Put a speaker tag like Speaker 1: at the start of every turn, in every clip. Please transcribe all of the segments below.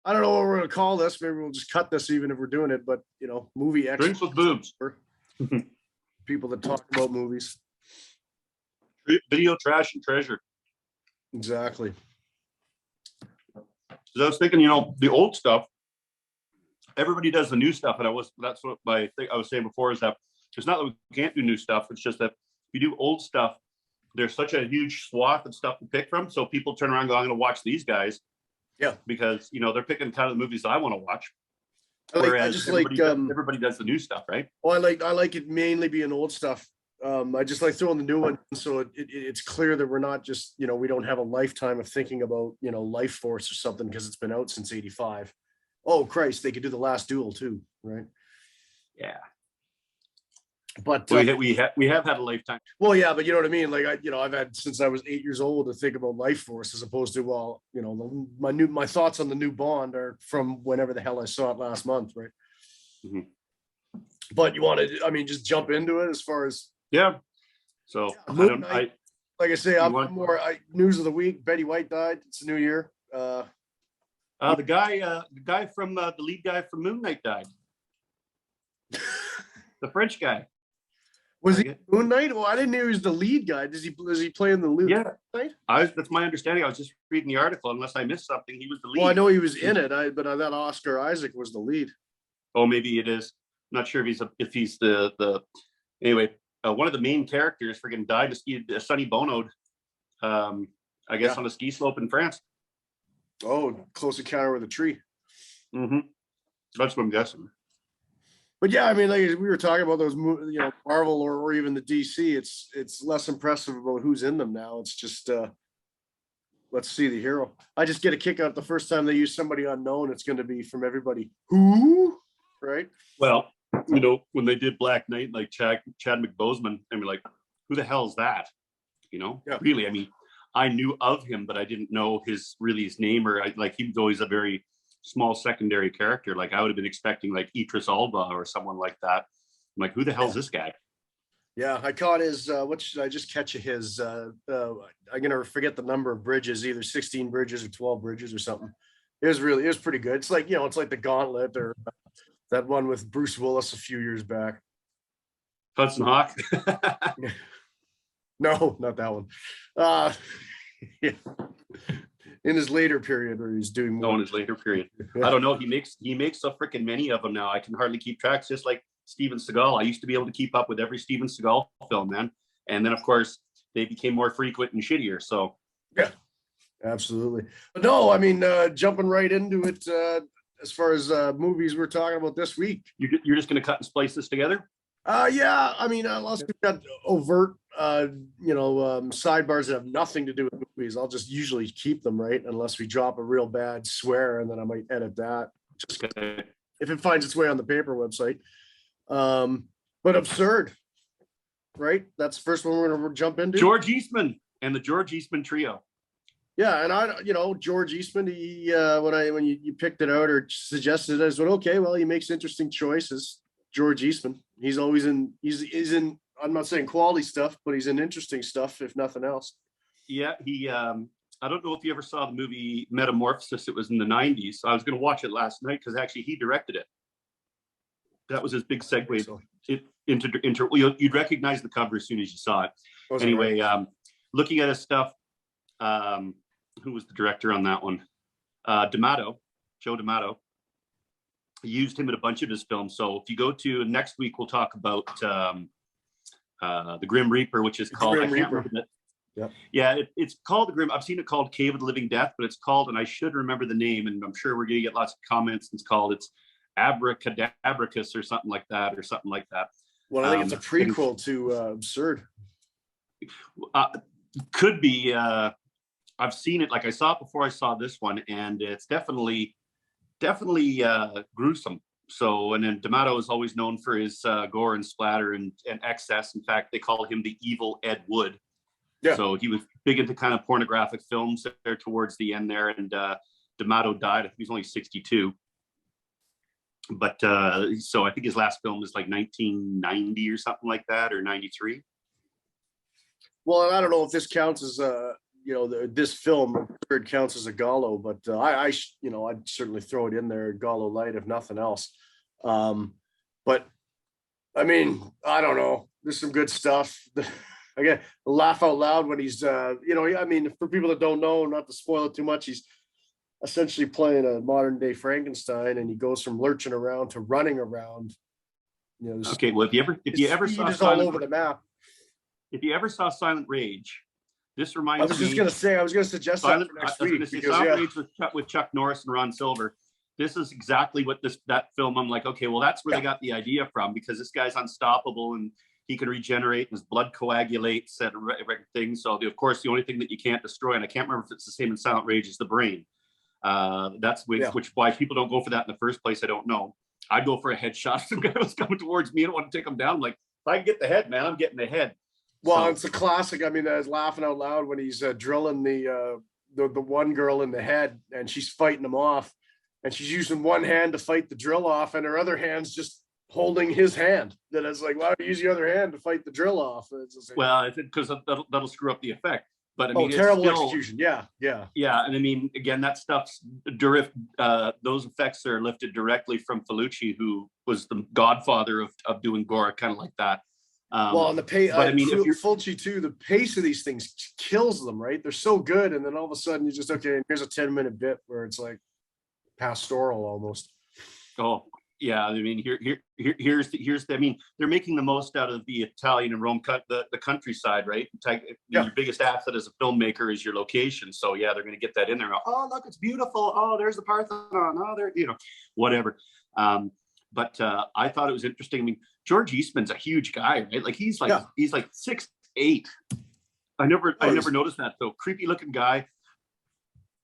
Speaker 1: I don't know what we're going to call this. Maybe we'll just cut this even if we're doing it. But movie
Speaker 2: Drinks with boobs.
Speaker 1: People that talk about movies.
Speaker 2: Video trash and treasure.
Speaker 1: Exactly.
Speaker 2: Because I was thinking, the old stuff. Everybody does the new stuff, and that's what I was saying before, is that it's not that we can't do new stuff. It's just that if you do old stuff, there's such a huge swath of stuff to pick from. So people turn around and go, I'm going to watch these guys.
Speaker 1: Yeah.
Speaker 2: Because, they're picking kind of the movies that I want to watch.
Speaker 1: Whereas
Speaker 2: everybody does the new stuff, right?
Speaker 1: Well, I like it mainly being old stuff. I just like throwing the new one. So it's clear that we're not just, we don't have a lifetime of thinking about, Life Force or something because it's been out since 85. Oh, Christ, they could do The Last Duel too, right?
Speaker 2: Yeah.
Speaker 1: But
Speaker 2: we have had a lifetime.
Speaker 1: Well, yeah, but you know what I mean. Like I've had since I was 8 years old to think about Life Force, as opposed to my thoughts on the new Bond are from whenever the hell I saw it last month, right?
Speaker 2: Mm-hmm.
Speaker 1: But you want to, just jump into it as far as
Speaker 2: So
Speaker 1: yeah, like I say, I'm more news of the week. Betty White died. It's a new year.
Speaker 2: The guy from the lead guy from Moon Knight died. The French guy.
Speaker 1: Was he Moon Knight? Well, I didn't know he was the lead guy. Is he playing the lead?
Speaker 2: Yeah,
Speaker 1: Knight?
Speaker 2: that's my understanding. I was just reading the article. Unless I missed something, he was the lead.
Speaker 1: Well, I know he was in it. But I thought Oscar Isaac was the lead.
Speaker 2: Oh, maybe it is. I'm not sure if he's the anyway. One of the main characters freaking died. Sonny Bono'd, I guess, on a ski slope in France.
Speaker 1: Oh, Close Encounter with a Tree.
Speaker 2: Mm-hmm. That's what I'm guessing.
Speaker 1: But yeah, like we were talking about those, Marvel or even the DC. It's less impressive about who's in them now. It's just let's see the hero. I just get a kick out the first time they use somebody unknown. It's going to be from everybody. Who? Right?
Speaker 2: Well, when they did Black Knight, like Chad McBoseman, and we're like, who the hell is that? Yeah. Really, I knew of him, but I didn't know his name, or he was always a very small secondary character. Like I would have been expecting like Idris Elba or someone like that. I'm like, who the hell's this guy?
Speaker 1: Yeah, I caught his. What should I just catch his? I'm gonna forget the number of bridges, either 16 bridges or 12 bridges or something. It was pretty good. It's like it's like the Gauntlet or that one with Bruce Willis a few years back.
Speaker 2: Hudson Hawk.
Speaker 1: No, not that one. Yeah. In his later period, where he's doing more.
Speaker 2: No, in his later period. I don't know. He makes so freaking many of them now. I can hardly keep track. Just like Steven Seagal. I used to be able to keep up with every Steven Seagal film, man. And then, of course, they became more frequent and shittier. So
Speaker 1: yeah, absolutely. But no, jumping right into it. As far as movies we're talking about this week,
Speaker 2: you're just going to cut and splice this together.
Speaker 1: Yeah, unless we've got overt, sidebars that have nothing to do with movies, I'll just usually keep them, right? Unless we drop a real bad swear, and then I might edit that just if it finds its way on the paper website. But absurd, right? That's the first one we're going to jump into.
Speaker 2: George Eastman and the George Eastman trio.
Speaker 1: Yeah, and George Eastman, he when you picked it out or suggested it, I said, okay, well, he makes interesting choices. George Eastman, he's always in. He's in. I'm not saying quality stuff, but he's in interesting stuff, if nothing else.
Speaker 2: Yeah, he. I don't know if you ever saw the movie Metamorphosis. It was in the '90s. I was going to watch it last night because actually he directed it. That was his big segue into. You'd recognize the cover as soon as you saw it. Anyway, right? Looking at his stuff. Who was the director on that one? Joe D'Amato. He used him in a bunch of his films. So if you go to next week, we'll talk about the Grim Reaper, which is called. Yeah, it's called the Grim. I've seen it called Cave of the Living Death, but it's called, and I should remember the name, and I'm sure we're going to get lots of comments. It's Abracadabricus or something like that.
Speaker 1: Well, I think it's a prequel to Absurd.
Speaker 2: Could be. I've seen it. Like I saw it before I saw this one, and it's definitely gruesome. So, and then D'Amato is always known for his gore and splatter and excess. In fact, they call him the evil Ed Wood. Yeah. So he was big into kind of pornographic films there towards the end there. And D'Amato died. I think he was only 62. But so I think his last film was like 1990 or something like that, or 93.
Speaker 1: Well, and I don't know if this counts as this film it counts as a giallo, but I'd certainly throw it in there, giallo light, if nothing else. But I mean, I don't know. There's some good stuff. Again, laugh out loud when he's, I mean, for people that don't know, not to spoil it too much, he's essentially playing a modern day Frankenstein, and he goes from lurching around to running around.
Speaker 2: Okay, well, if you ever saw
Speaker 1: all over the map.
Speaker 2: If you ever saw Silent Rage, this reminds me.
Speaker 1: I was going to suggest that for next week.
Speaker 2: Silent Rage with Chuck Norris and Ron Silver. This is exactly what that film. I'm like, okay, well, that's where they got the idea from, because this guy's unstoppable and he can regenerate and his blood coagulates and everything. So of course, the only thing that you can't destroy, and I can't remember if it's the same in Silent Rage, is the brain. That's which why people don't go for that in the first place. I don't know. I'd go for a headshot. Some guy was coming towards me. I don't want to take him down. I'm like, if I can get the head, man, I'm getting the head.
Speaker 1: Well, it's a classic. I mean, I was laughing out loud when he's drilling the one girl in the head, and she's fighting him off, and she's using one hand to fight the drill off, and her other hand's just holding his hand. Then it's like, why don't you use the other hand to fight the drill off?
Speaker 2: Well, I think because that'll screw up the effect. But I mean,
Speaker 1: terrible execution. Yeah.
Speaker 2: And I mean, again, that stuff's those effects are lifted directly from Fulci, who was the godfather of doing gore, kind of like that.
Speaker 1: And the pace. But I mean, if you're Fulci too, the pace of these things kills them, right? They're so good, and then all of a sudden you just here's a 10-minute bit where it's like pastoral almost.
Speaker 2: Oh yeah, I mean, here's the. I mean, they're making the most out of the Italian and Rome, the countryside, right? Your biggest asset as a filmmaker is your location. So yeah, they're going to get that in there. Oh, look, it's beautiful. Oh, there's the Parthenon. Oh, there, whatever. But I thought it was interesting. I mean, George Eastman's a huge guy, right? Like he's like 6'8". I never noticed that though. Creepy looking guy.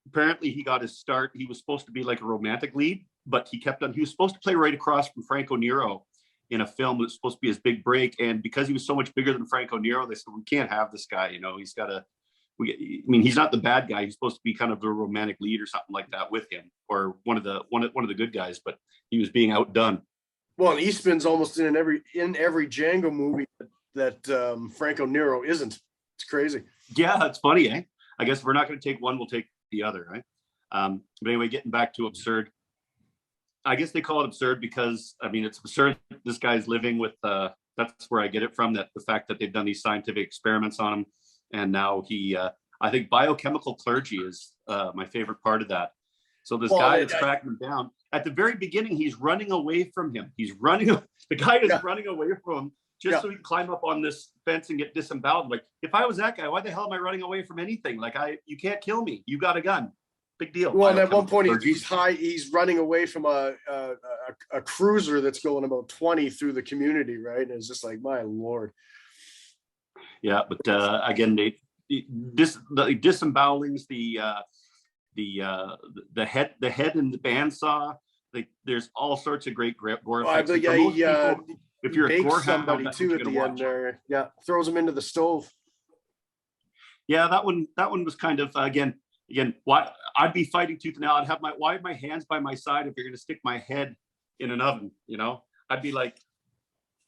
Speaker 2: Apparently he got his start. He was supposed to be like a romantic lead, but he was supposed to play right across from Franco Nero in a film that was supposed to be his big break. And because he was so much bigger than Franco Nero, they said, we can't have this guy. He's got to, he's not the bad guy. He's supposed to be kind of a romantic lead or something like that with him, or one of the good guys, but he was being outdone.
Speaker 1: Well, and Eastman's almost in every Django movie that Franco Nero isn't. It's crazy.
Speaker 2: Yeah, it's funny, eh? I guess if we're not going to take one, we'll take the other, right? But anyway, getting back to absurd. I guess they call it absurd because, I mean, it's absurd. This guy's living with, that's where I get it from, that the fact that they've done these scientific experiments on him. And now I think biochemical clergy is my favorite part of that. So this guy is tracking him down. At the very beginning, he's running away from him. The guy is running away from him just so he can climb up on this fence and get disemboweled. Like, if I was that guy, why the hell am I running away from anything? Like, you can't kill me. You got a gun. Big deal.
Speaker 1: Well, and at one point he's running away from a cruiser that's going about 20 through the community, right? And it's just like, my Lord.
Speaker 2: Yeah, but again, the disembowelings, the head and the bandsaw. There's all sorts of great gore effects. If you're a gore
Speaker 1: somebody too at the end there, throws him into the stove.
Speaker 2: Yeah, that one was kind of again. Why I'd be fighting tooth and nail. I'd have my hands by my side if you're going to stick my head in an oven. I'd be like,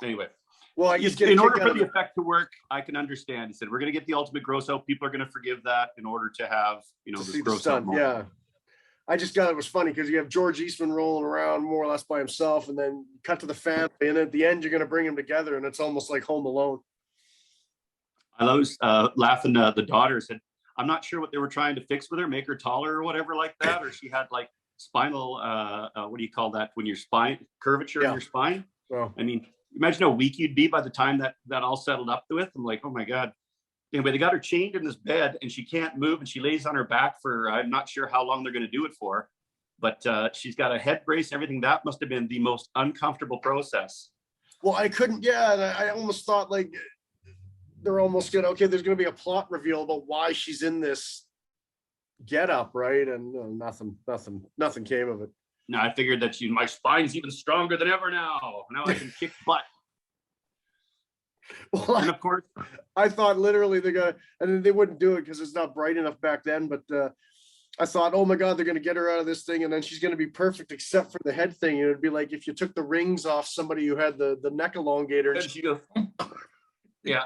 Speaker 2: anyway.
Speaker 1: Well,
Speaker 2: in order for the effect to work, I can understand. He said, we're going to get the ultimate gross out. People are going to forgive that in order to have, this gross out moment.
Speaker 1: Yeah. I just thought it was funny because you have George Eastman rolling around more or less by himself, and then cut to the family, and at the end you're going to bring them together, and it's almost like Home Alone.
Speaker 2: I was laughing. The daughter said, I'm not sure what they were trying to fix with her, make her taller or whatever like that, or she had like spinal, what do you call that when your spine, curvature in your spine?
Speaker 1: Well,
Speaker 2: I mean, imagine how weak you'd be by the time that all settled up with. I'm like, oh my God. Anyway, they got her chained in this bed and she can't move, and she lays on her back for, I'm not sure how long they're going to do it for, but she's got a head brace, everything. That must have been the most uncomfortable process.
Speaker 1: Well, I couldn't, and I almost thought like they're almost there's going to be a plot reveal about why she's in this get up, right? And nothing came of it.
Speaker 2: No, I figured that my spine's even stronger than ever now. Now I can kick butt.
Speaker 1: Well, and of course, I thought literally and they wouldn't do it because it's not bright enough back then. But I thought, oh my God, they're going to get her out of this thing, and then she's going to be perfect except for the head thing. It'd be like if you took the rings off somebody who had the neck elongator.
Speaker 2: And she goes, yeah.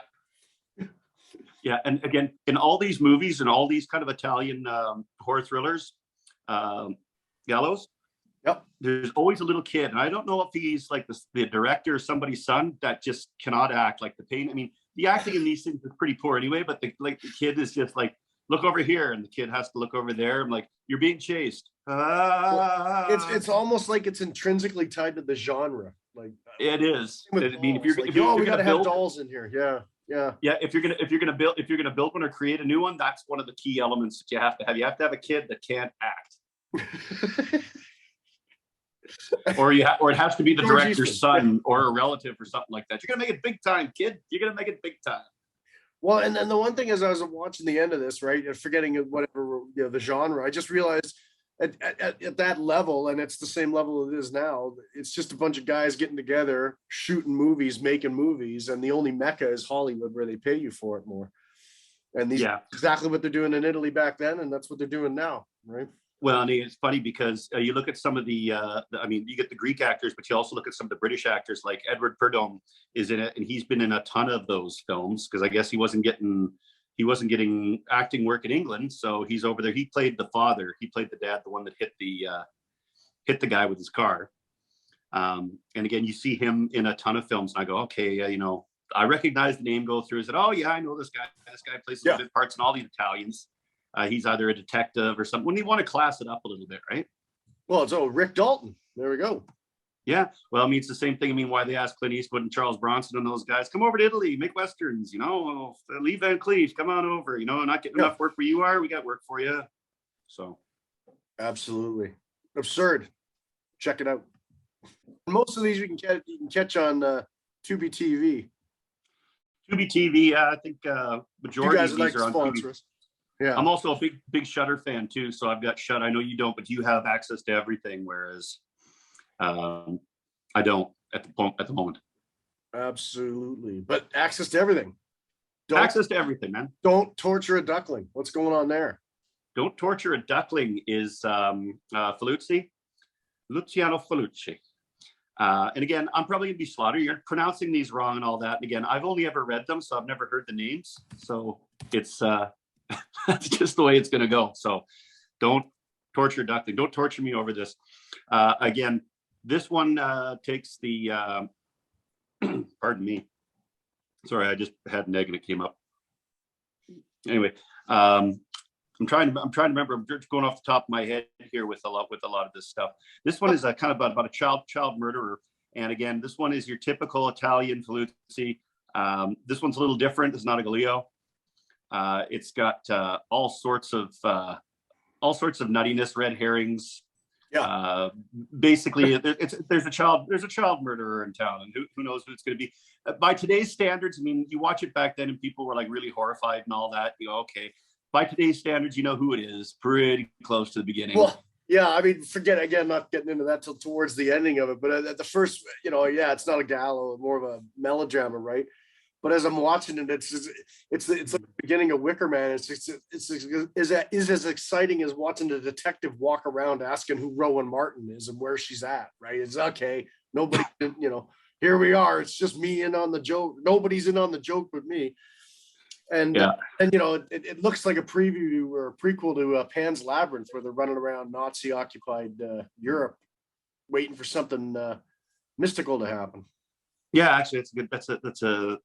Speaker 2: Yeah, and again, in all these movies and all these kind of Italian horror thrillers, giallos,
Speaker 1: Yep.
Speaker 2: there's always a little kid, and I don't know if he's like the director or somebody's son that just cannot act like the pain. I mean, the acting in these things is pretty poor anyway, but the kid is just like, look over here, and the kid has to look over there. I'm like, you're being chased.
Speaker 1: It's almost like it's intrinsically tied to the genre. Like
Speaker 2: It is. I mean, if you're
Speaker 1: like,
Speaker 2: if you're
Speaker 1: we
Speaker 2: gonna
Speaker 1: gotta
Speaker 2: build
Speaker 1: have dolls in here. Yeah.
Speaker 2: yeah, if you're gonna build one or create a new one, that's one of the key elements that you have to have. You have to have a kid that can't act. or it has to be the
Speaker 1: George
Speaker 2: director's
Speaker 1: Eastman.
Speaker 2: son or a relative or something like that. You're gonna make it big time, kid. You're gonna make it big time.
Speaker 1: Well, and then the one thing is, I was watching the end of this, right, forgetting whatever the genre. I just realized at that level, and it's the same level it is now. It's just a bunch of guys getting together, shooting movies, making movies, and the only mecca is Hollywood, where they pay you for it more. And these are exactly what they're doing in Italy back then, and that's what they're doing now, right?
Speaker 2: Well, I mean, it's funny because you look at some of I mean, you get the Greek actors, but you also look at some of the British actors, like Edward Purdom is in it, and he's been in a ton of those films because I guess he wasn't getting acting work in England, so he's over there. He played the father. He played the dad, the one that hit the guy with his car. And again, you see him in a ton of films, and I go, okay, you know, I recognize the name go through. I said, oh yeah, I know this guy. This guy plays some good parts in all these Italians. He's either a detective or something. When you want to class it up a little bit, right?
Speaker 1: Well, it's Rick Dalton. There we go.
Speaker 2: Yeah. Well, I mean, it's the same thing. I mean, why they asked Clint Eastwood and Charles Bronson and those guys, come over to Italy, make Westerns, you know, leave Van Cleef, come on over, you know, not getting enough work where you are. We got work for you. So.
Speaker 1: Absolutely. Absurd. Check it out. Most of these you can catch on Tubi TV.
Speaker 2: Tubi TV, I think majority of these are on Tubi.
Speaker 1: Yeah.
Speaker 2: I'm also a big Shudder fan too, so I've got Shudder. I know you don't, but you have access to everything, whereas I don't at the moment.
Speaker 1: Absolutely, but access to everything.
Speaker 2: Access to everything, man.
Speaker 1: Don't torture a duckling. What's going on there?
Speaker 2: Don't torture a duckling is Luciano Falucci. And again, I'm probably gonna be slaughtered. You're pronouncing these wrong and all that. And again, I've only ever read them, so I've never heard the names. So it's that's just the way it's gonna go. So don't torture duckling. Don't torture me over this. Again, this one takes the pardon me. Sorry, I just had an egg and it came up. Anyway, I'm trying to remember. I'm just going off the top of my head here with a lot of this stuff. This one is kind of about a child murderer, and again, this one is your typical Italian Falucci. This one's a little different. It's not a giallo. It's got all sorts of nuttiness, red herrings. Yeah. Basically, there's a child murderer in town, and who knows who it's going to be. By today's standards, I mean, you watch it back then, and people were like really horrified and all that. You go, okay. By today's standards, you know who it is. Pretty close to the beginning.
Speaker 1: Well, yeah, I mean, forget again, not getting into that till towards the ending of it, but at the first, you know, yeah, it's not a giallo, more of a melodrama, right? But as I'm watching it, it's like the beginning of Wicker Man. It's as exciting as watching a detective walk around asking who Rowan Martin is and where she's at, right? It's okay. Nobody, you know, here we are. It's just me in on the joke. Nobody's in on the joke but me. And and you know, it looks like a preview or a prequel to Pan's Labyrinth, where they're running around Nazi-occupied Europe, waiting for something mystical to happen. Yeah,
Speaker 2: actually, that's a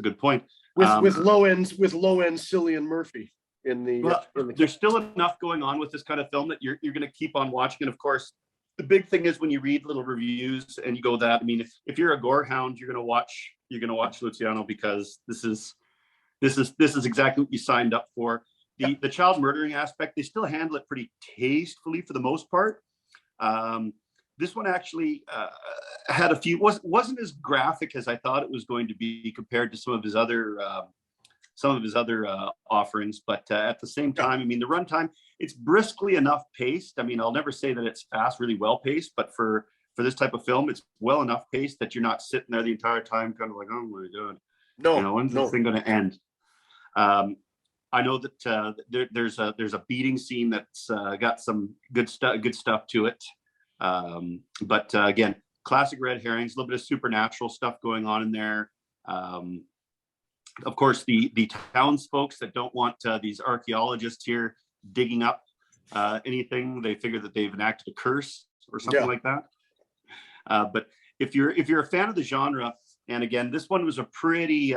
Speaker 2: good point.
Speaker 1: With low end Cillian Murphy in the.
Speaker 2: There's still enough going on with this kind of film that you're going to keep on watching. And of course, the big thing is when you read little reviews and you go that. I mean, if you're a gore hound, you're going to watch Luciano, because this is exactly what you signed up for. The child murdering aspect, they still handle it pretty tastefully for the most part. This one actually had a few, wasn't as graphic as I thought it was going to be compared to some of his other offerings, but at the same time, I mean, the runtime, it's briskly enough paced. I mean, I'll never say that it's fast, really well paced, but for this type of film, it's well enough paced that you're not sitting there the entire time kind of like, oh my God, when's this thing going to end? I know that there's a beating scene that's got some good stuff to it. But again, classic red herrings, a little bit of supernatural stuff going on in there. Of course, the townsfolk that don't want these archaeologists here digging up anything. They figure that they've enacted a curse or something like that. But if you're a fan of the genre, and again, this one was a pretty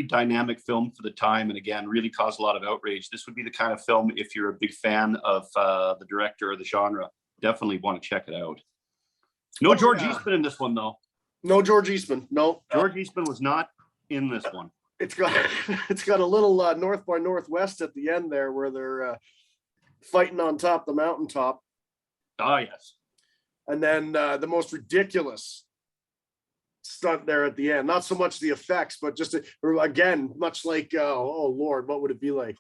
Speaker 2: dynamic film for the time, and again, really caused a lot of outrage. This would be the kind of film, if you're a big fan of the director or the genre, definitely want to check it out. No George Eastman in this one, though.
Speaker 1: No George Eastman. No,
Speaker 2: George Eastman was not in this one.
Speaker 1: It's got a little North by Northwest at the end there, where they're fighting on top the mountaintop.
Speaker 2: Oh yes.
Speaker 1: And then the most ridiculous stunt there at the end. Not so much the effects, but just again, much like oh Lord, what would it be like?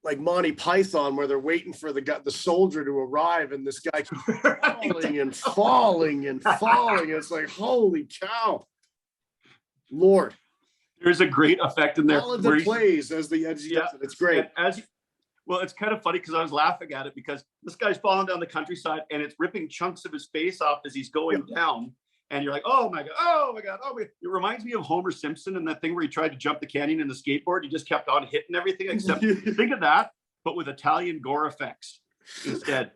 Speaker 1: Like Monty Python, where they're waiting for the soldier to arrive, and this guy keeps falling and falling and falling. It's like, holy cow, Lord!
Speaker 2: There's a great effect in there.
Speaker 1: All of the plays as it's great.
Speaker 2: Well, it's kind of funny because I was laughing at it because this guy's falling down the countryside and it's ripping chunks of his face off as he's going down. And you're like, oh my God, oh my God, oh my God. It reminds me of Homer Simpson and that thing where he tried to jump the canyon in the skateboard. He just kept on hitting everything, except think of that, but with Italian gore effects instead.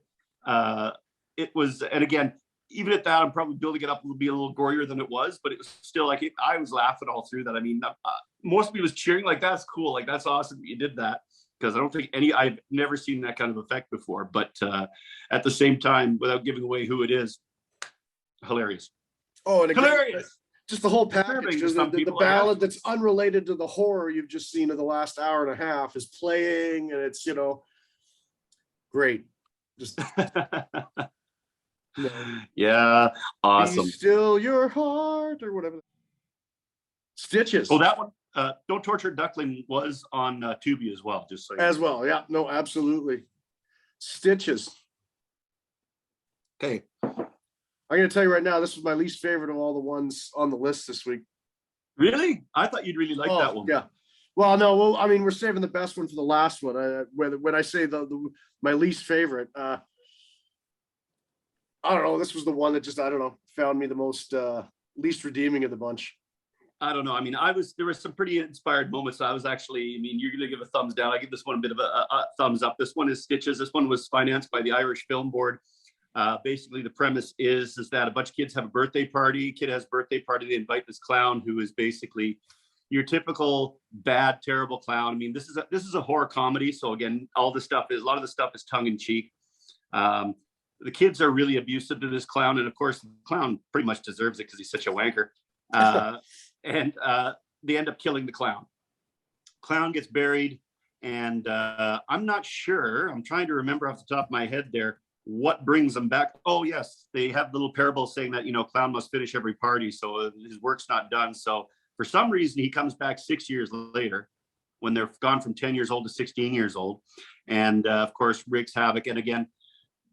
Speaker 2: It was, and again, even at that, I'm probably building it up to be a little gorier than it was, but it was still like, I was laughing all through that. I mean, most of me was cheering, like, that's cool. Like, that's awesome that you did that. Because I don't think I've never seen that kind of effect before. But at the same time, without giving away who it is, hilarious.
Speaker 1: Oh, and again,
Speaker 2: hilarious.
Speaker 1: Just the whole package. The ballad that's unrelated to the horror you've just seen in the last hour and a half is playing, and it's, great. Just
Speaker 2: yeah, awesome.
Speaker 1: Be still your heart, or whatever. Stitches.
Speaker 2: Oh, that one. Don't Torture Duckling was on Tubi as well. Just so
Speaker 1: as well, yeah. No, absolutely. Stitches.
Speaker 2: Okay.
Speaker 1: I'm going to tell you right now, this was my least favorite of all the ones on the list this week.
Speaker 2: Really? I thought you'd really like that one.
Speaker 1: Yeah. Well, no. Well, I mean, we're saving the best one for the last one. When I say my least favorite, I don't know. This was the one that just, I don't know, found me the most least redeeming of the bunch.
Speaker 2: I don't know. I mean, there were some pretty inspired moments. I was actually, I mean, you're going to give a thumbs down. I give this one a bit of a thumbs up. This one is Stitches. This one was financed by the Irish Film Board. Basically, the premise is that a bunch of kids have a birthday party. Kid has a birthday party. They invite this clown who is basically your typical bad, terrible clown. I mean, this is a horror comedy. So again, a lot of the stuff is tongue in cheek. The kids are really abusive to this clown, and of course, the clown pretty much deserves it because he's such a wanker. And they end up killing the clown. Clown gets buried, and I'm not sure. I'm trying to remember off the top of my head there what brings them back. Oh yes, they have the little parable saying that clown must finish every party, so his work's not done. So for some reason, he comes back 6 years later, when they're gone from 10 years old to 16 years old, and of course wreaks havoc. And again,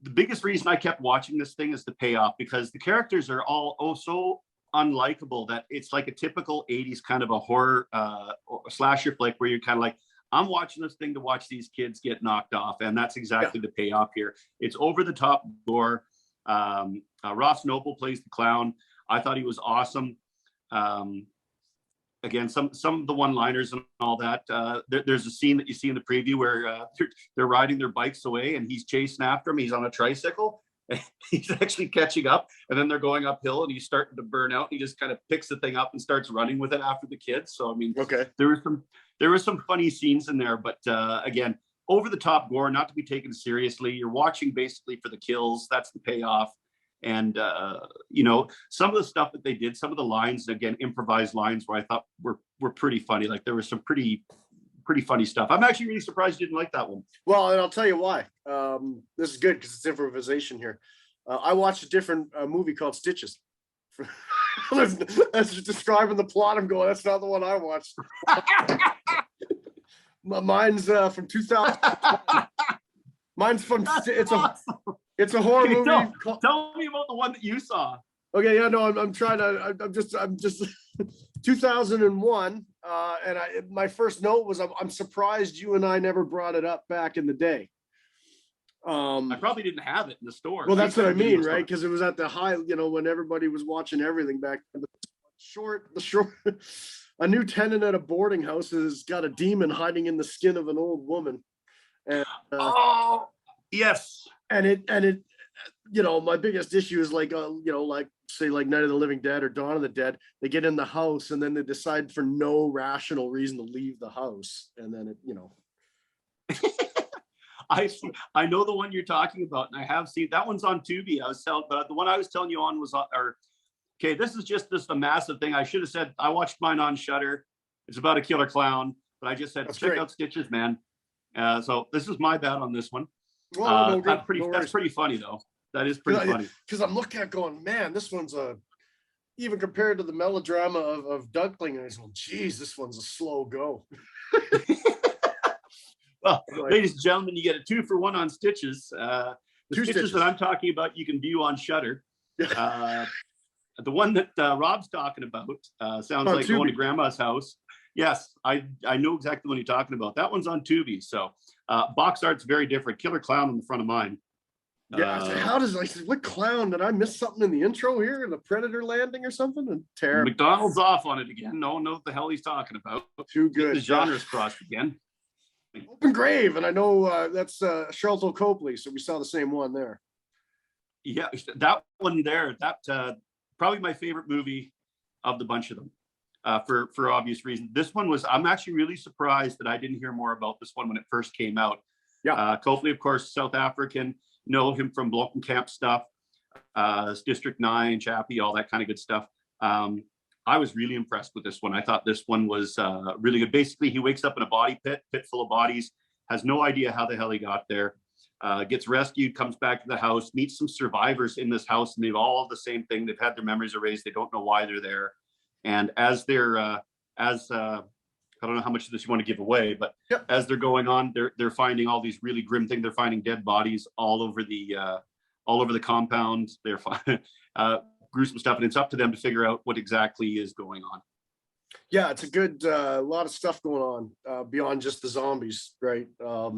Speaker 2: the biggest reason I kept watching this thing is the payoff, because the characters are all so unlikable that it's like a typical 80s kind of a horror slasher flick where you're kind of like, I'm watching this thing to watch these kids get knocked off, and that's exactly the payoff here. It's over the top gore. Ross Noble plays the clown. I thought he was awesome. Again, some of the one-liners and all that. There's a scene that you see in the preview where they're riding their bikes away, and he's chasing after him. He's on a tricycle. He's actually catching up, and then they're going uphill, and he's starting to burn out. He just kind of picks the thing up and starts running with it after the kids. So I mean, there were some funny scenes in there, but again, over the top gore, not to be taken seriously. You're watching basically for the kills. That's the payoff. And some of the stuff that they did, some of the lines, again, improvised lines, where I thought were pretty funny. Like there was some pretty funny stuff. I'm actually really surprised you didn't like that one.
Speaker 1: Well, and I'll tell you why. This is good because it's improvisation here. I watched a different movie called Stitches. That's just describing the plot. I'm going, that's not the one I watched. Mine's from 2000. Mine's from it's a horror movie.
Speaker 2: Tell me about the one that you saw.
Speaker 1: Okay, yeah, no, I'm trying to. I'm just 2001. And my first note was I'm surprised you and I never brought it up back in the day.
Speaker 2: I probably didn't have it in the store.
Speaker 1: Well, that's what I mean, right? Because it was at the high, when everybody was watching everything back then. short. A new tenant at a boarding house has got a demon hiding in the skin of an old woman. And
Speaker 2: oh, yes.
Speaker 1: And it, my biggest issue is like, like say like Night of the Living Dead or Dawn of the Dead, they get in the house and then they decide for no rational reason to leave the house. And then
Speaker 2: I know the one you're talking about, and I have seen that one's on Tubi. But the one I was telling you on was okay. This is just a massive thing. I should have said I watched mine on Shudder. It's about a killer clown, but I just said check out Stitches, man. So this is my bad on this one.
Speaker 1: Well,
Speaker 2: that's pretty funny though. That is pretty funny.
Speaker 1: Because I'm looking at going, man, this one's even compared to the melodrama of Duckling, and I go, geez, this one's a slow go.
Speaker 2: Well, ladies and gentlemen, you get a 2-for-1 on Stitches. The Stitches that I'm talking about, you can view on Shudder. The one that Rob's talking about sounds like going to grandma's house. Yes, I know exactly what you're talking about. That one's on Tubi. So box art's very different. Killer clown on the front of mine.
Speaker 1: Yeah, how does what clown? Did I miss something in the intro here? The Predator landing or something? And terrible.
Speaker 2: McDonald's off on it again. No one knows what the hell he's talking about.
Speaker 1: Too good.
Speaker 2: The genre's crossed again.
Speaker 1: Open Grave, and I know that's Sharlto Copley, so we saw the same one there.
Speaker 2: Yeah, that one there. That probably my favorite movie of the bunch of them, for obvious reasons. This one was. I'm actually really surprised that I didn't hear more about this one when it first came out. Yeah, Copley, of course, South African. Know him from Camp stuff, District 9, Chappie, all that kind of good stuff. I was really impressed with this one. I thought this one was really good. Basically, he wakes up in a body pit full of bodies, has no idea how the hell he got there, gets rescued, comes back to the house, meets some survivors in this house, and they've all the same thing. They've had their memories erased. They don't know why they're there. And as they're, I don't know how much of this you want to give away, but as they're going on, they're finding all these really grim things. They're finding dead bodies all over the compound. They're finding gruesome stuff, and it's up to them to figure out what exactly is going on.
Speaker 1: Yeah, it's a good lot of stuff going on beyond just the zombies, right? A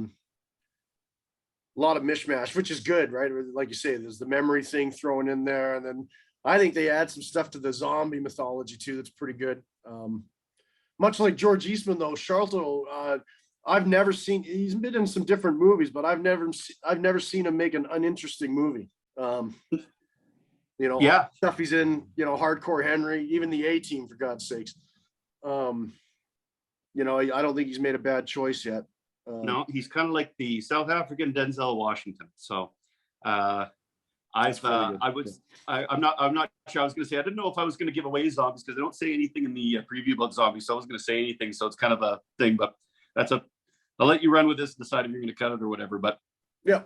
Speaker 1: lot of mishmash, which is good, right? Like you say, there's the memory thing thrown in there, and then I think they add some stuff to the zombie mythology too. That's pretty good. Much like George Eastman, though, Sharlto, I've never seen. He's been in some different movies, but I've never seen him make an uninteresting movie. Stuff he's in, Hardcore Henry, even the A-Team, for God's sakes. I don't think he's made a bad choice yet.
Speaker 2: No, he's kind of like the South African Denzel Washington. So I'm not sure. I was going to say, I didn't know if I was going to give away zombies because they don't say anything in the preview about zombies. So I was going to say anything. So it's kind of a thing, but I'll let you run with this, decide if you're going to cut it or whatever. But yeah,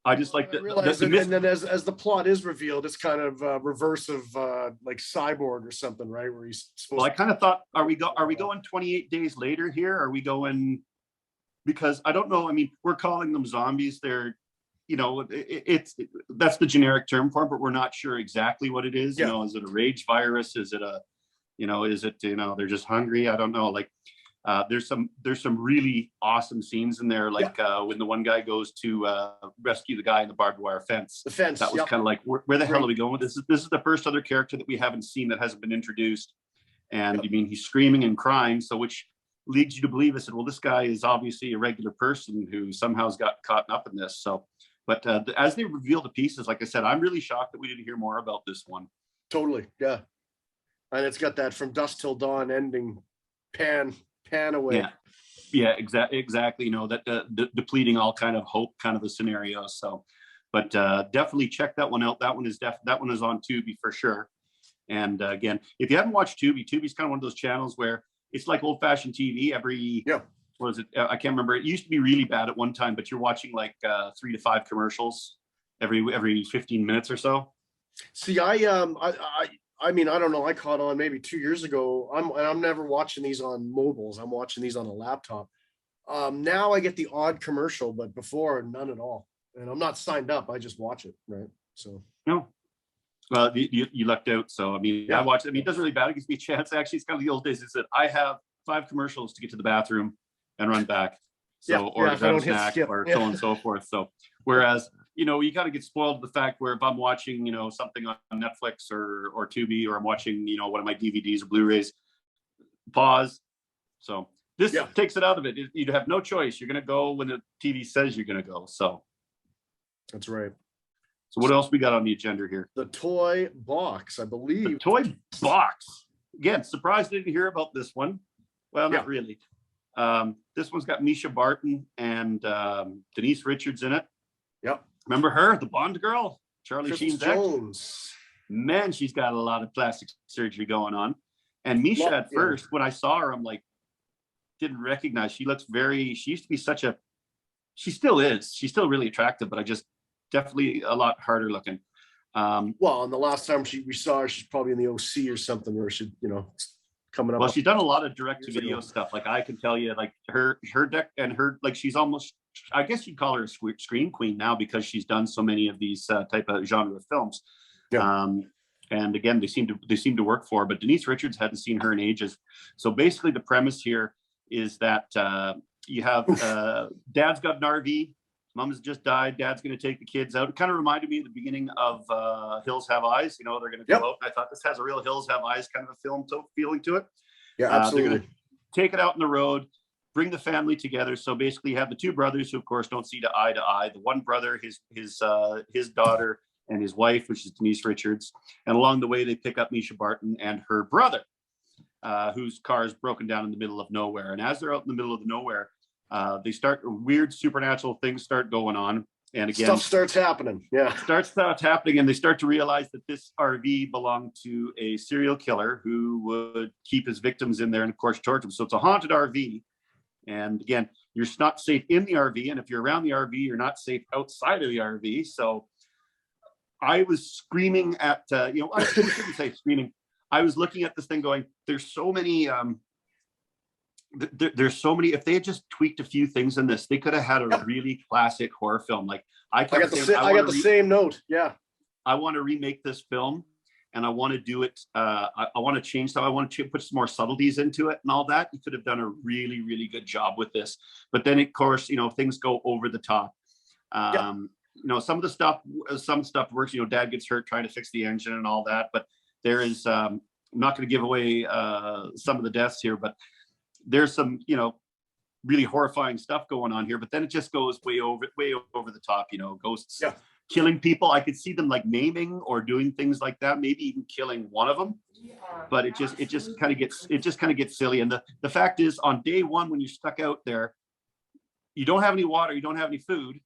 Speaker 2: I just like that.
Speaker 1: And then as the plot is revealed, it's kind of reverse of like Cyborg or something, right? Where he's supposed
Speaker 2: I kind of thought, are we going 28 days later here? Are we going, because I don't know. I mean, we're calling them zombies. They're, that's the generic term for it, but we're not sure exactly what it is.
Speaker 1: Yeah.
Speaker 2: Is it a rage virus? Is it they're just hungry? I don't know. Like, there's some really awesome scenes in there. Like when the one guy goes to rescue the guy in the barbed wire fence.
Speaker 1: The fence.
Speaker 2: That was kind of like, where the hell are we going with this? This is the first other character that we haven't seen that hasn't been introduced. And I mean, he's screaming and crying. So which leads you to believe, I said, well, this guy is obviously a regular person who somehow has got caught up in this. So, but as they reveal the pieces, like I said, I'm really shocked that we didn't hear more about this one.
Speaker 1: Totally. Yeah. And it's got that from dusk till dawn ending, pan away.
Speaker 2: Yeah, exactly. That depleting all kind of hope kind of a scenario. So, but definitely check that one out. That one is on Tubi for sure. And again, if you haven't watched Tubi's kind of one of those channels where it's like old fashioned TV. What is it? I can't remember. It used to be really bad at one time, but you're watching like 3 to 5 commercials every 15 minutes or so.
Speaker 1: See, I mean, I don't know. I caught on maybe 2 years ago. I'm never watching these on mobiles. I'm watching these on a laptop. Now I get the odd commercial, but before none at all. And I'm not signed up. I just watch it, right? So
Speaker 2: no. Well, you lucked out. So I mean, I watched. I mean, it doesn't really matter. It gives me a chance. Actually, it's kind of the old days. Is that I have 5 commercials to get to the bathroom and run back. So or grab a snack or so on and so forth. So whereas you know, you kind of get spoiled with the fact where if I'm watching, you know, something on Netflix or Tubi, or I'm watching, you know, one of my DVDs or Blu-rays, pause. So this takes it out of it. You'd have no choice. You're going to go when the TV says you're going to go. So
Speaker 1: that's right.
Speaker 2: So what else we got on the agenda here?
Speaker 1: The toy box, I believe.
Speaker 2: The toy box. Again, surprised I didn't hear about this one. Well, not really. This one's got Misha Barton and Denise Richards in it.
Speaker 1: Yep.
Speaker 2: Remember her, the Bond girl, Charlie Sheen's
Speaker 1: Jones.
Speaker 2: Man, she's got a lot of plastic surgery going on. And Misha, at first, when I saw her, I'm like, didn't recognize. She looks she used to be she still is. She's still really attractive, but I just definitely a lot harder looking.
Speaker 1: Well, and the last time we saw her, she's probably in the OC or something, where she, you know, coming up.
Speaker 2: Well, she's done a lot of direct to video stuff. Like I can tell you, like her deck and her, like she's almost, I guess you'd call her a screen queen now, because she's done so many of these type of genre films. Yeah. And again, they seem to work for her. But Denise Richards, hadn't seen her in ages. So basically, the premise here is that you have dad's got an RV. Mom's just died. Dad's going to take the kids out. It kind of reminded me of the beginning of Hills Have Eyes. You know, they're going to go out. I thought this has a real Hills Have Eyes kind of a film feeling to it.
Speaker 1: Yeah, absolutely.
Speaker 2: They're going to take it out on the road, bring the family together. So basically, you have the two brothers who, of course, don't see eye to eye. The one brother, his daughter, and his wife, which is Denise Richards. And along the way, they pick up Misha Barton and her brother, whose car is broken down in the middle of nowhere. And as they're out in the middle of nowhere, they start weird supernatural things start going on. And again,
Speaker 1: stuff starts happening. Yeah.
Speaker 2: Starts happening. And they start to realize that this RV belonged to a serial killer who would keep his victims in there and, of course, torture them. So it's a haunted RV. And again, you're not safe in the RV. And if you're around the RV, you're not safe outside of the RV. So I was screaming at, I shouldn't say screaming. I was looking at this thing going, there's so many, there's so many. If they had just tweaked a few things in this, they could have had a really classic horror film. Like I got
Speaker 1: the same note. Yeah,
Speaker 2: I want to remake this film, and I want to do it. I want to change stuff. I want to put some more subtleties into it and all that. You could have done a really, really good job with this. But then, of course, things go over the top. Some stuff works. Dad gets hurt trying to fix the engine and all that. But there is. I'm not going to give away some of the deaths here, but there's some, really horrifying stuff going on here, but then it just goes way over the top, ghosts killing people. I could see them like maiming or doing things like that, maybe even killing one of them. But it just kind of gets silly. And the fact is, on day one, when you're stuck out there, you don't have any water, you don't have any food.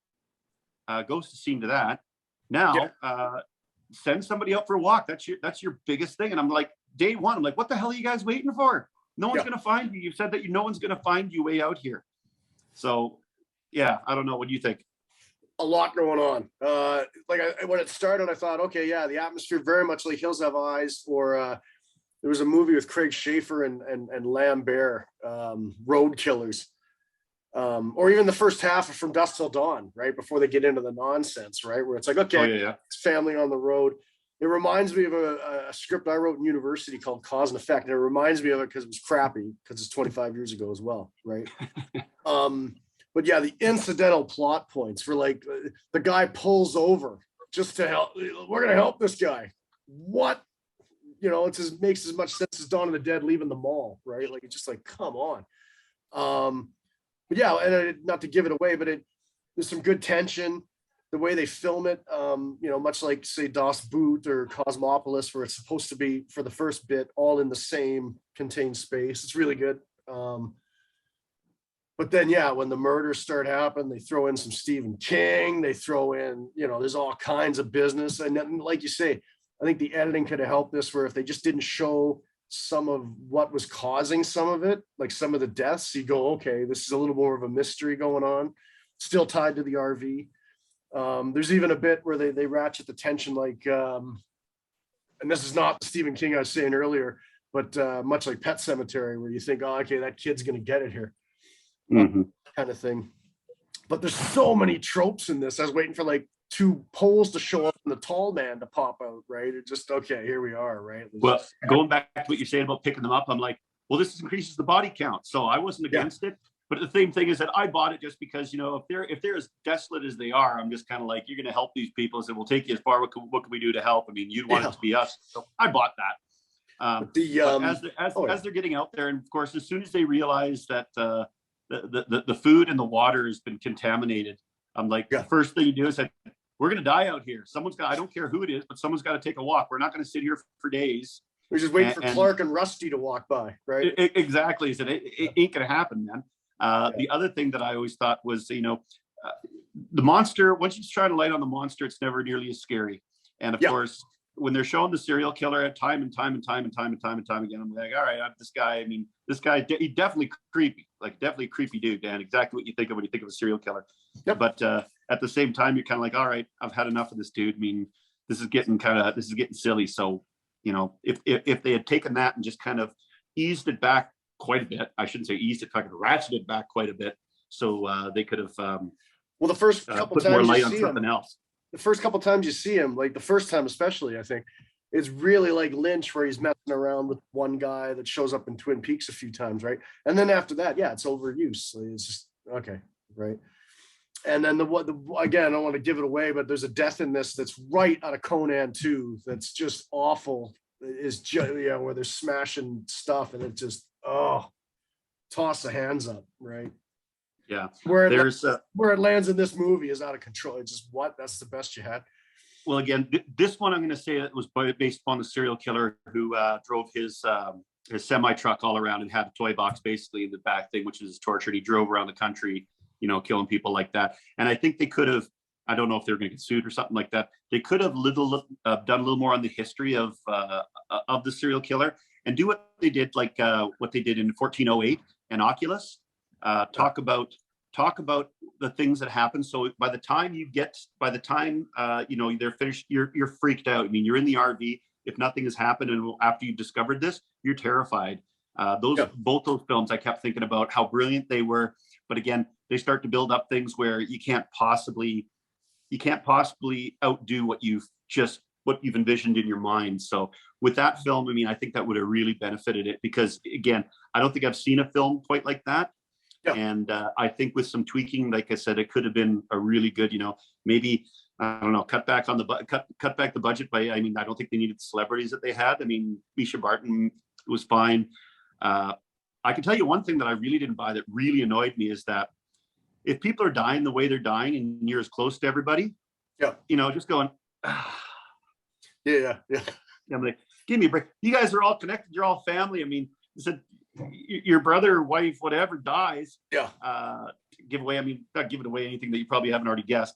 Speaker 2: Ghosts have seen to that. Now, send somebody out for a walk. That's your biggest thing. And I'm like, day one, I'm like, what the hell are you guys waiting for? No one's going to find you. You've said that no one's going to find you way out here. So, I don't know. What do you think?
Speaker 1: A lot going on. When it started, I thought, okay, the atmosphere very much like Hills Have Eyes, or there was a movie with Craig Schaefer and Lambert, Road Killers, or even the first half of From Dusk Till Dawn, right before they get into the nonsense, right, where it's like, okay, it's family on the road. It reminds me of a script I wrote in university called Cause and Effect. And it reminds me of it because it was crappy, because it's 25 years ago as well, right? But the incidental plot points for like the guy pulls over just to help. We're going to help this guy. What? It makes as much sense as Dawn of the Dead leaving the mall, right? Like, it's just like, come on. And not to give it away, but there's some good tension. The way they film it, much like, say, Das Boot or Cosmopolis, where it's supposed to be, for the first bit, all in the same contained space. It's really good. But then, when the murders start happening, they throw in some Stephen King. They throw in, there's all kinds of business. And then, like you say, I think the editing could have helped this, where if they just didn't show some of what was causing some of it, like some of the deaths, you go, okay, this is a little more of a mystery going on, still tied to the RV. There's even a bit where they ratchet the tension, like, and this is not Stephen King I was saying earlier, but much like Pet Sematary, where you think, oh, okay, that kid's going to get it here, kind of thing. But there's so many tropes in this. I was waiting for like two poles to show up and the tall man to pop out, right? It just, okay, here we are, right?
Speaker 2: Well, going back to what you're saying about picking them up, I'm like, well, this increases the body count. So I wasn't against it. But the same thing is that I bought it just because, you know, if they're as desolate as they are, I'm just kind of like, you're going to help these people. I said, we'll take you as far. What can we do to help? I mean, you'd want it to be us. So I bought that. But as they're getting out there, and of course, as soon as they realize that the food and the water has been contaminated, I'm like, the first thing you do is say, we're going to die out here. I don't care who it is, but someone's got to take a walk. We're not going to sit here for days.
Speaker 1: We're just waiting for Clark and Rusty to walk by, right?
Speaker 2: Exactly. He said, it ain't going to happen, man. The other thing that I always thought was, you know, the monster, once you try to light on the monster, it's never nearly as scary. And of course, when they're showing the serial killer at time and time again, I'm like, all right, this guy, he definitely creepy, like definitely a creepy dude, Dan. Exactly what you think of when you think of a serial killer. Yep. But at the same time, you're kind of like, all right, I've had enough of this dude. I mean, this is getting silly. So, you know, if they had taken that and just kind of eased it back quite a bit, I shouldn't say eased it, fucking ratcheted it back quite a bit, so they could have
Speaker 1: well, the first couple
Speaker 2: put
Speaker 1: times
Speaker 2: more light
Speaker 1: you
Speaker 2: on
Speaker 1: see
Speaker 2: something
Speaker 1: him,
Speaker 2: else.
Speaker 1: the first couple times you see him, like the first time especially, I think it's really like Lynch, where he's messing around with one guy that shows up in Twin Peaks a few times, right? And then after that, it's overuse. It's just okay, right? And then again, I don't want to give it away, but there's a death in this that's right out of Conan 2 that's just awful. Is just, where they're smashing stuff and it just toss the hands up, right?
Speaker 2: Yeah,
Speaker 1: where it lands in this movie is out of control. It's just that's the best you had.
Speaker 2: Well, again, this one I'm going to say it was based upon the serial killer who drove his semi truck all around and had a toy box basically in the back thing, which is torture. And he drove around the country, you know, killing people like that. And I think they could have, I don't know if they were going to get sued or something like that. They could have done a little more on the history of the serial killer and do what they did, like what they did in 1408 and Oculus. Talk about the things that happen. So by the time you know, they're finished, you're freaked out. I mean, you're in the RV. If nothing has happened, and after you've discovered this, you're terrified. Both those films, I kept thinking about how brilliant they were. But again, they start to build up things where you can't possibly outdo what you've envisioned in your mind. So with that film, I mean, I think that would have really benefited it, because again, I don't think I've seen a film quite like that. Yeah. And I think with some tweaking, like I said, it could have been a really good, you know, maybe, I don't know, cut back the budget by, I mean, I don't think they needed the celebrities that they had. I mean, Misha Barton was fine. I can tell you one thing that I really didn't buy that really annoyed me is that if people are dying the way they're dying and you're as close to everybody, you know, just going,
Speaker 1: yeah.
Speaker 2: I'm like, give me a break. You guys are all connected. You're all family. I mean, I said, your brother, wife, whatever dies, give away. I mean, not giving away anything that you probably haven't already guessed.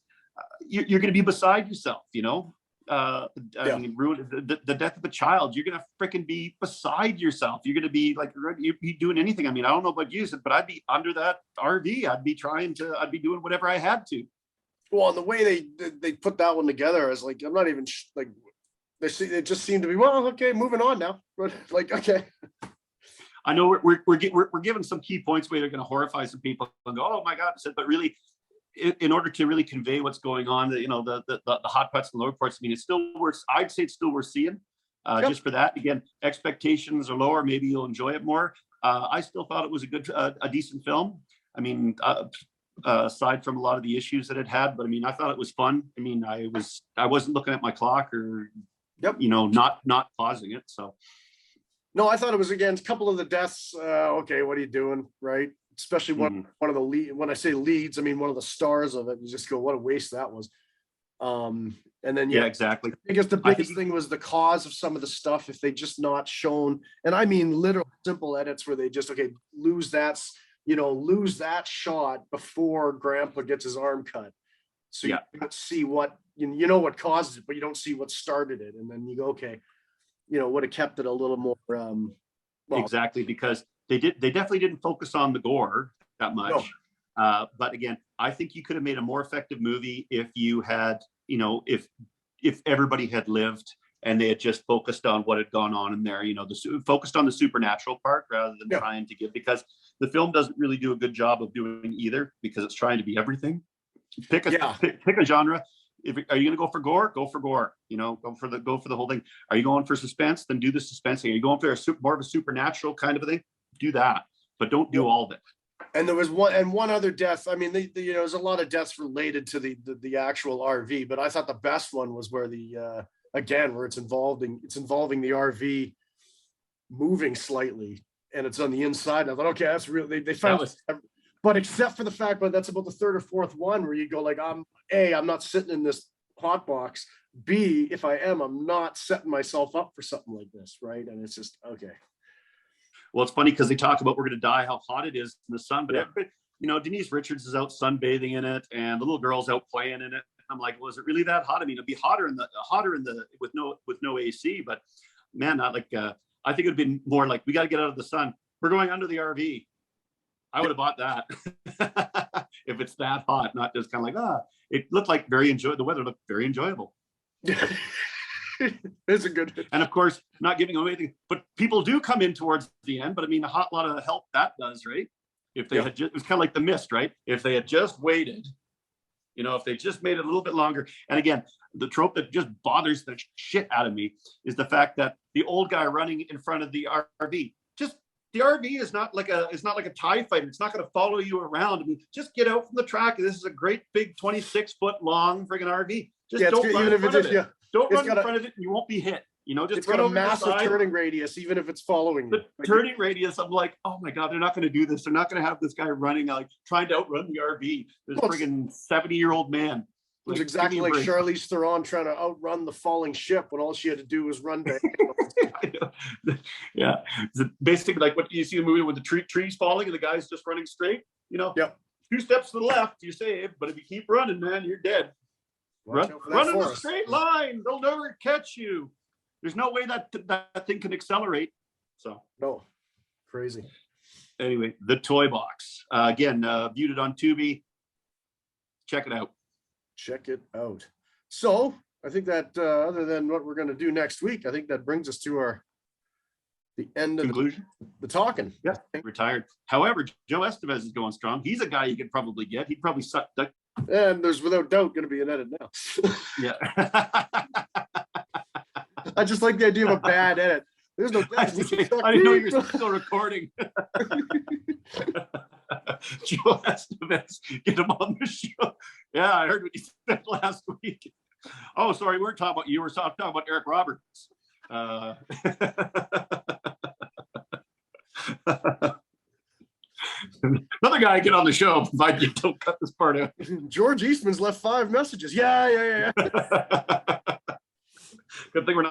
Speaker 2: You're going to be beside yourself, you know. I mean, ruin the death of a child. You're going to freaking be beside yourself. You're going to be like, you'd be doing anything. I mean, I don't know about you, but I'd be under that RV. I'd be doing whatever I had to.
Speaker 1: Well, and the way they put that one together is like, I'm not even like, they just seem to be, well, okay, moving on now. But like, okay.
Speaker 2: I know we're given some key points where they're going to horrify some people and go, oh my God, but really, in order to really convey what's going on, you know, the hot parts and lower parts, I mean, it's still worth, I'd say it's still worth seeing. Just for that. Again, expectations are lower, maybe you'll enjoy it more. I still thought it was a decent film. I mean, aside from a lot of the issues that it had, but I mean, I thought it was fun. I mean, I wasn't looking at my clock or, you know, not pausing it. So.
Speaker 1: No, I thought it was, again, a couple of the deaths. Okay, what are you doing, right? Especially one of the lead. When I say leads, I mean one of the stars of it. You just go, what a waste that was. And then
Speaker 2: exactly.
Speaker 1: I guess the biggest thing was the cause of some of the stuff. If they just not shown, and I mean literal simple edits where they just lose that shot before Grandpa gets his arm cut. So you don't see what you know what causes it, but you don't see what started it, and then you go, okay. You know, would have kept it a little more
Speaker 2: exactly, because they definitely didn't focus on the gore that much. No. But again, I think you could have made a more effective movie if you had, you know, if everybody had lived and they had just focused on what had gone on in there, you know, focused on the supernatural part rather than trying to give, because the film doesn't really do a good job of doing either, because it's trying to be everything. Pick a genre. Are you going to go for gore? Go for gore. You know, go for the whole thing. Are you going for suspense? Then do the suspense thing. Are you going for more of a supernatural kind of a thing? Do that, but don't do all of it.
Speaker 1: And there was one other death. I mean, you know, there's a lot of deaths related to the actual RV, but I thought the best one was where again, where it's involving the RV moving slightly, and it's on the inside. And I thought, okay, that's real. They found, but except for the fact, but that's about the third or fourth one where you go like, I'm not sitting in this hot box. B, if I am, I'm not setting myself up for something like this, right? And it's just okay.
Speaker 2: Well, it's funny because they talk about we're going to die, how hot it is in the sun, but everybody, you know, Denise Richards is out sunbathing in it, and the little girl's out playing in it. I'm like, was it really that hot? I mean, it'd be hotter with no AC, but man, not like I think it'd been more like, we got to get out of the sun. We're going under the RV. I would have bought that if it's that hot, not just kind of like It looked like the weather looked very enjoyable.
Speaker 1: It's a good,
Speaker 2: and of course, not giving away anything, but people do come in towards the end. But I mean, a hot lot of help that does, right? If they had just, it was kind of like The Mist, right? If they had just waited, you know, if they just made it a little bit longer. And again, the trope that just bothers the shit out of me is the fact that the old guy running in front of the RV, the RV is not like a TIE fighter. It's not going to follow you around. I mean, just get out from the track. This is a great big 26-foot long friggin' RV. Just don't run in front of it. Don't run in front of it and you won't be hit. You know, just
Speaker 1: it's got a massive turning radius, even if it's following you.
Speaker 2: The turning radius, I'm like, oh my God, they're not going to do this. They're not going to have this guy running, like trying to outrun the RV. This friggin' 70-year-old man.
Speaker 1: It was exactly like Charlize Theron trying to outrun the falling ship when all she had to do was run back.
Speaker 2: Yeah. Basically like what you see in the movie with the trees falling and the guy's just running straight, you know?
Speaker 1: Yep.
Speaker 2: 2 steps to the left, you save, but if you keep running, man, you're dead. Run in a straight line. They'll never catch you. There's no way that thing can accelerate. So
Speaker 1: no, crazy.
Speaker 2: Anyway, the Toybox. Again, viewed it on Tubi. Check it out.
Speaker 1: Check it out. So I think that other than what we're going to do next week, I think that brings us to the end of
Speaker 2: conclusion.
Speaker 1: The talking.
Speaker 2: Yeah, retired. However, Joe Estevez is going strong. He's a guy you could probably get. He'd probably suck.
Speaker 1: And there's without doubt going to be an edit now.
Speaker 2: Yeah.
Speaker 1: I just like the idea of a bad edit. There's no doubt.
Speaker 2: I didn't know you were still recording. Joe Estevez, get him on the show. Yeah, I heard what you said last week. Oh, sorry, we weren't talking about you. We were talking about Eric Roberts. Another guy get on the show, provided you don't cut this part out.
Speaker 1: George Eastman's left 5 messages. Yeah.
Speaker 2: Good thing we're not